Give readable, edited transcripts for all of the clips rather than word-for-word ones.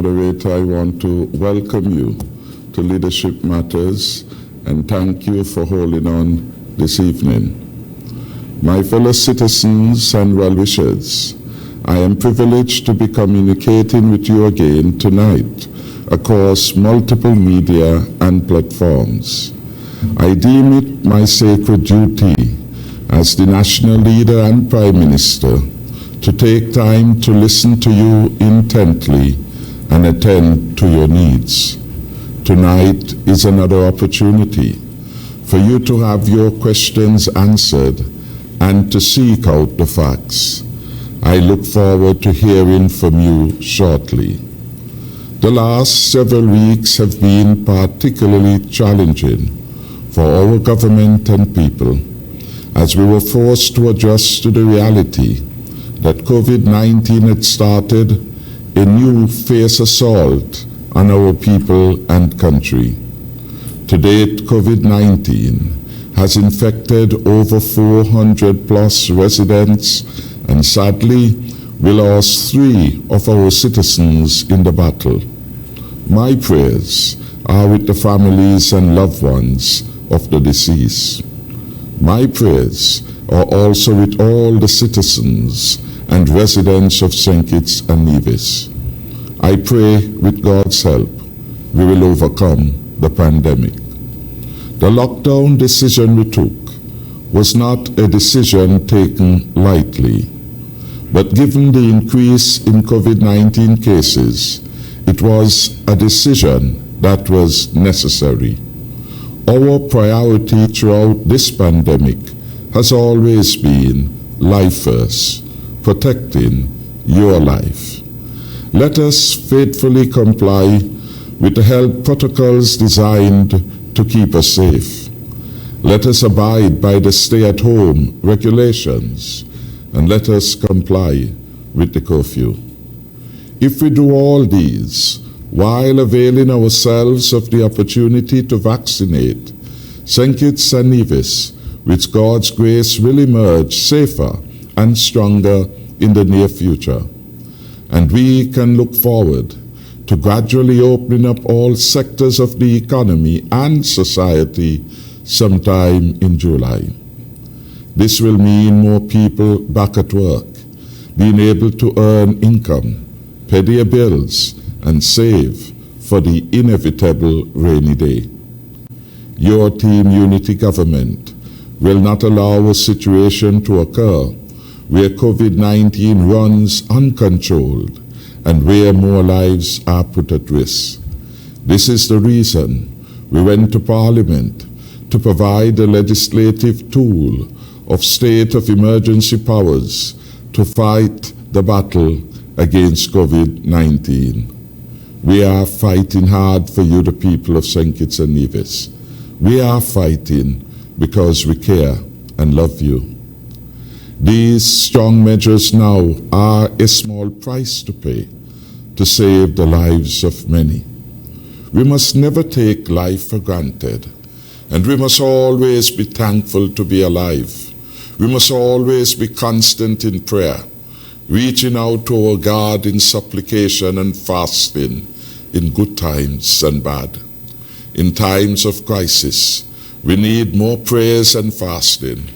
moderator, I want to welcome you to Leadership Matters and thank you for holding on this evening. My fellow citizens and well-wishers, I am privileged to be communicating with you again tonight across multiple media and platforms. I deem it my sacred duty as the national leader and Prime Minister to take time to listen to you intently and attend to your needs. Tonight is another opportunity for you to have your questions answered and to seek out the facts. I look forward to hearing from you shortly. The last several weeks have been particularly challenging for our government and people as we were forced to adjust to the reality that COVID-19 had started a new fierce assault on our people and country. To date, COVID-19 has infected over 400 plus residents, and sadly, we lost 3 of our citizens in the battle. My prayers are with the families and loved ones of the deceased. My prayers are also with all the citizens and residents of St. Kitts and Nevis. I pray with God's help, we will overcome the pandemic. The lockdown decision we took was not a decision taken lightly, but given the increase in COVID-19 cases, it was a decision that was necessary. Our priority throughout this pandemic has always been life first, protecting your life. Let us faithfully comply with the health protocols designed to keep us safe. Let us abide by the stay-at-home regulations, and let us comply with the curfew. If we do all these while availing ourselves of the opportunity to vaccinate, St. Kitts and Nevis, with God's grace, will emerge safer and stronger in the near future. And we can look forward to gradually opening up all sectors of the economy and society sometime in July. This will mean more people back at work, being able to earn income, pay their bills, and save for the inevitable rainy day. Your Team Unity government will not allow a situation to occur where COVID-19 runs uncontrolled and where more lives are put at risk. This is the reason we went to Parliament to provide a legislative tool of state of emergency powers to fight the battle against COVID-19. We are fighting hard for you, the people of St. Kitts and Nevis. We are fighting because we care and love you. These strong measures now are a small price to pay to save the lives of many. We must never take life for granted, and we must always be thankful to be alive. We must always be constant in prayer, reaching out to our God in supplication and fasting in good times and bad. In times of crisis, we need more prayers and fasting,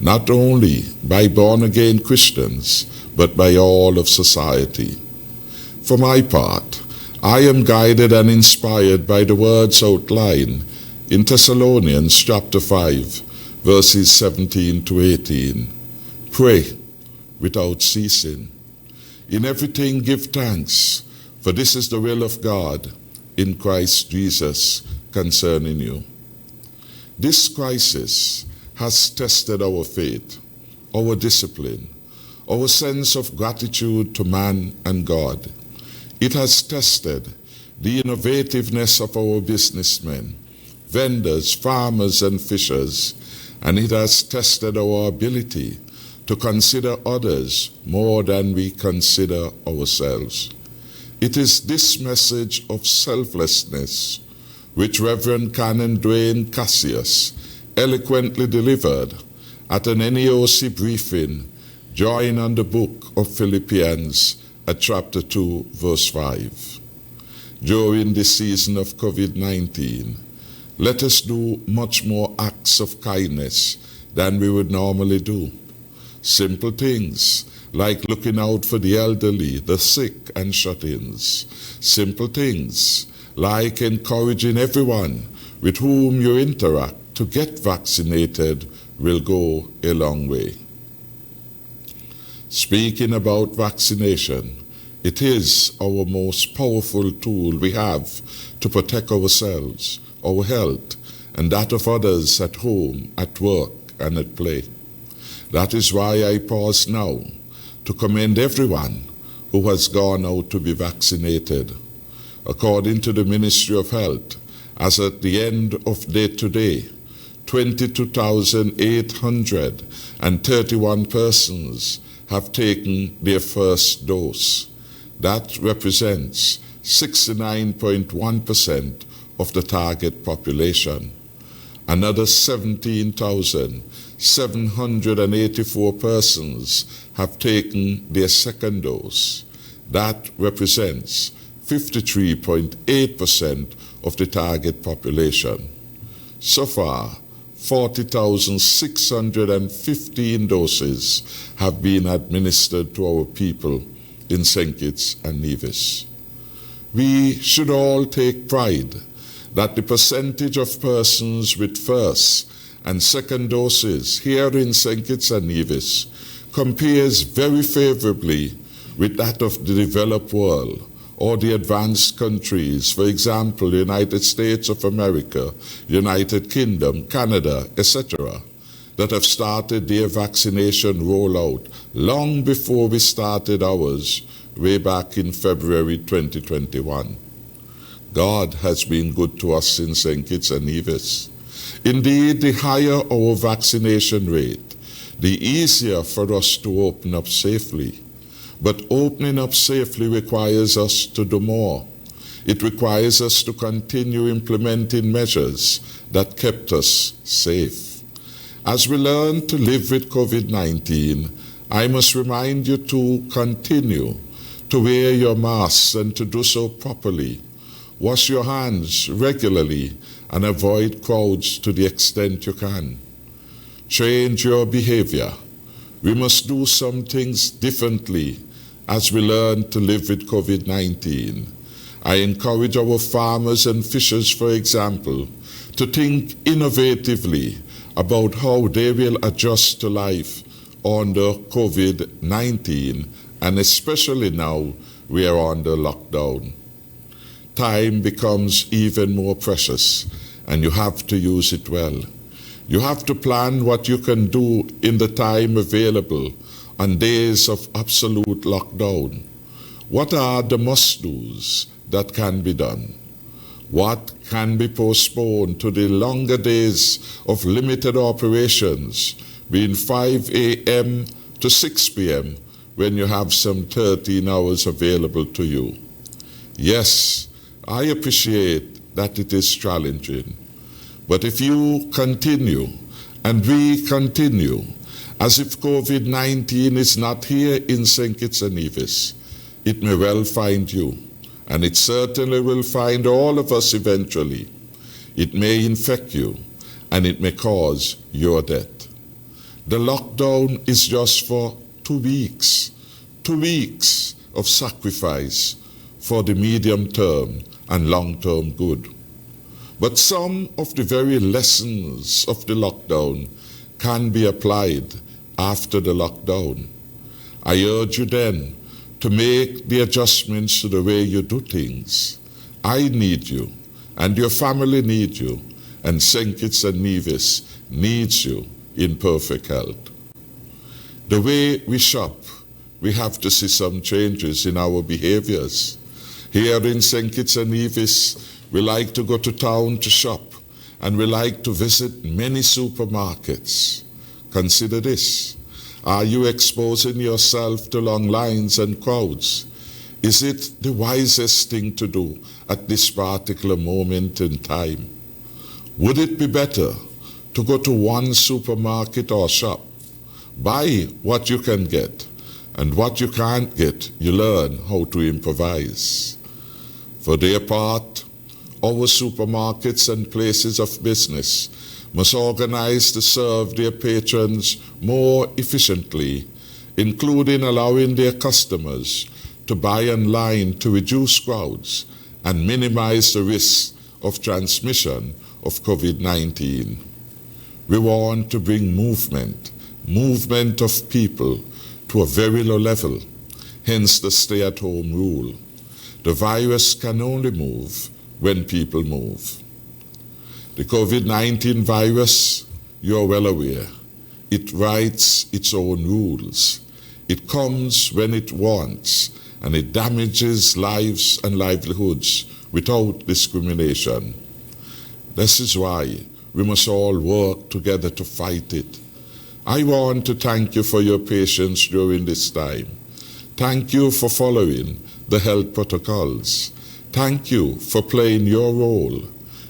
not only by born-again Christians, but by all of society. For my part, I am guided and inspired by the words outlined in Thessalonians chapter 5, verses 17 to 18. Pray without ceasing. In everything give thanks, for this is the will of God in Christ Jesus concerning you. This crisis has tested our faith, our discipline, our sense of gratitude to man and God. It has tested the innovativeness of our businessmen, vendors, farmers, and fishers, and it has tested our ability to consider others more than we consider ourselves. It is this message of selflessness which Reverend Canon Dwayne Cassius eloquently delivered at an NEOC briefing joined on the book of Philippians at chapter 2, verse 5. during this season of COVID-19, let us do much more acts of kindness than we would normally do. Simple things like looking out for the elderly, the sick, and shut-ins. Simple things like encouraging everyone with whom you interact to get vaccinated will go a long way. Speaking about vaccination, it is our most powerful tool we have to protect ourselves, our health, and that of others at home, at work, and at play. That is why I pause now to commend everyone who has gone out to be vaccinated. According to the Ministry of Health, as at the end of day today, 22,831 persons have taken their first dose. That represents 69.1% of the target population. Another 17,784 persons have taken their second dose. That represents 53.8% of the target population. So far, 40,615 doses have been administered to our people in St. Kitts and Nevis. We should all take pride that the percentage of persons with first and second doses here in St. Kitts and Nevis compares very favorably with that of the developed world or the advanced countries, for example, the United States of America, United Kingdom, Canada, etc., that have started their vaccination rollout long before we started ours way back in February 2021. God has been good to us in St. Kitts and Nevis. Indeed, the higher our vaccination rate, the easier for us to open up safely. But opening up safely requires us to do more. It requires us to continue implementing measures that kept us safe. As we learn to live with COVID-19, I must remind you to continue to wear your masks and to do so properly. Wash your hands regularly and avoid crowds to the extent you can. Change your behavior. We must do some things differently as we learn to live with COVID-19. I encourage our farmers and fishers, for example, to think innovatively about how they will adjust to life under COVID-19, and especially now we are under lockdown. Time becomes even more precious, and you have to use it well. You have to plan what you can do in the time available on days of absolute lockdown. What are the must-dos that can be done? What can be postponed to the longer days of limited operations, being 5 a.m. to 6 p.m., when you have some 13 hours available to you? Yes, I appreciate that it is challenging. But if you continue, and we continue, as if COVID-19 is not here in St. Kitts and Nevis, it may well find you, and it certainly will find all of us eventually. It may infect you, and it may cause your death. The lockdown is just for 2 weeks, 2 weeks of sacrifice for the medium term and long-term good. But some of the very lessons of the lockdown can be applied after the lockdown. I urge you then to make the adjustments to the way you do things. I need you, and your family need you, and St. Kitts and Nevis needs you in perfect health. The way we shop, we have to see some changes in our behaviors. Here in St. Kitts and Nevis, we like to go to town to shop, and we like to visit many supermarkets. Consider this. Are you exposing yourself to long lines and crowds? Is it the wisest thing to do at this particular moment in time? Would it be better to go to one supermarket or shop, buy what you can get, and what you can't get, you learn how to improvise? For their part, our supermarkets and places of business must organize to serve their patrons more efficiently, including allowing their customers to buy online to reduce crowds and minimize the risk of transmission of COVID-19. We want to bring movement of people to a very low level, hence the stay-at-home rule. The virus can only move when people move. The COVID-19 virus, you're well aware, it writes its own rules. It comes when it wants, and it damages lives and livelihoods without discrimination. This is why we must all work together to fight it. I want to thank you for your patience during this time. Thank you for following the health protocols. Thank you for playing your role.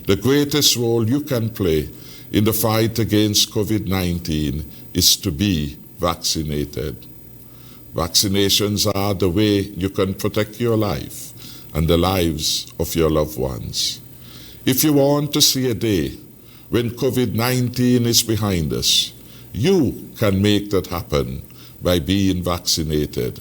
The greatest role you can play in the fight against COVID-19 is to be vaccinated. Vaccinations are the way you can protect your life and the lives of your loved ones. If you want to see a day when COVID-19 is behind us, you can make that happen by being vaccinated.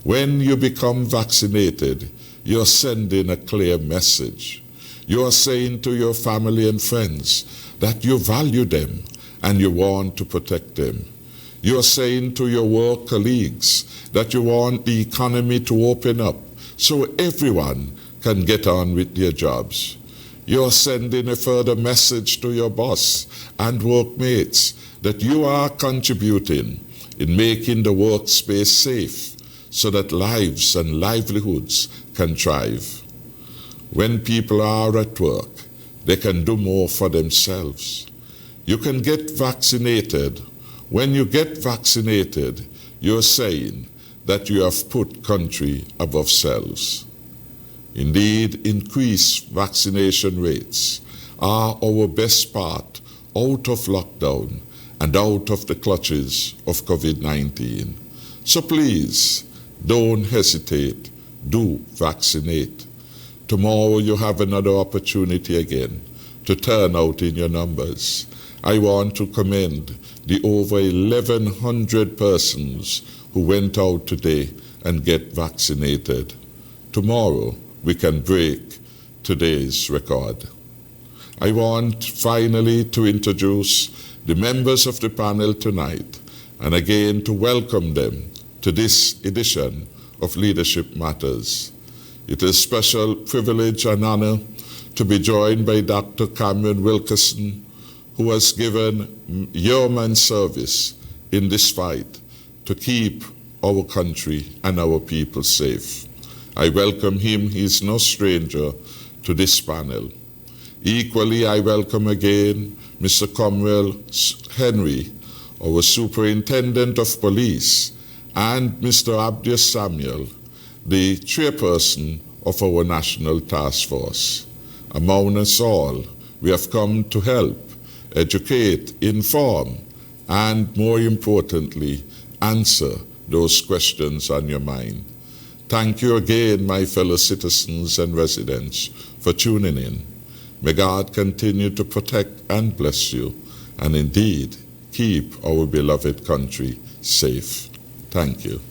When you become vaccinated, you're sending a clear message. You're saying to your family and friends that you value them and you want to protect them. You're saying to your work colleagues that you want the economy to open up so everyone can get on with their jobs. You're sending a further message to your boss and workmates that you are contributing in making the workspace safe so that lives and livelihoods can thrive. When people are at work, they can do more for themselves. You can get vaccinated. When you get vaccinated, you're saying that you have put country above selves. Indeed, increased vaccination rates are our best part out of lockdown and out of the clutches of COVID-19. So please, don't hesitate. Do vaccinate. Tomorrow you have another opportunity again to turn out in your numbers. I want to commend the over 1,100 persons who went out today and get vaccinated. Tomorrow we can break today's record. I want finally to introduce the members of the panel tonight and again to welcome them to this edition of Leadership Matters. It is a special privilege and honor to be joined by Dr. Cameron Wilkerson, who has given yeoman service in this fight to keep our country and our people safe. I welcome him. He is no stranger to this panel. Equally, I welcome again Mr. Cromwell Henry, our Superintendent of Police, and Mr. Abdius Samuel, the chairperson of our National Task Force. Among us all, we have come to help, educate, inform, and more importantly, answer those questions on your mind. Thank you again, my fellow citizens and residents, for tuning in. May God continue to protect and bless you, and indeed keep our beloved country safe. Thank you.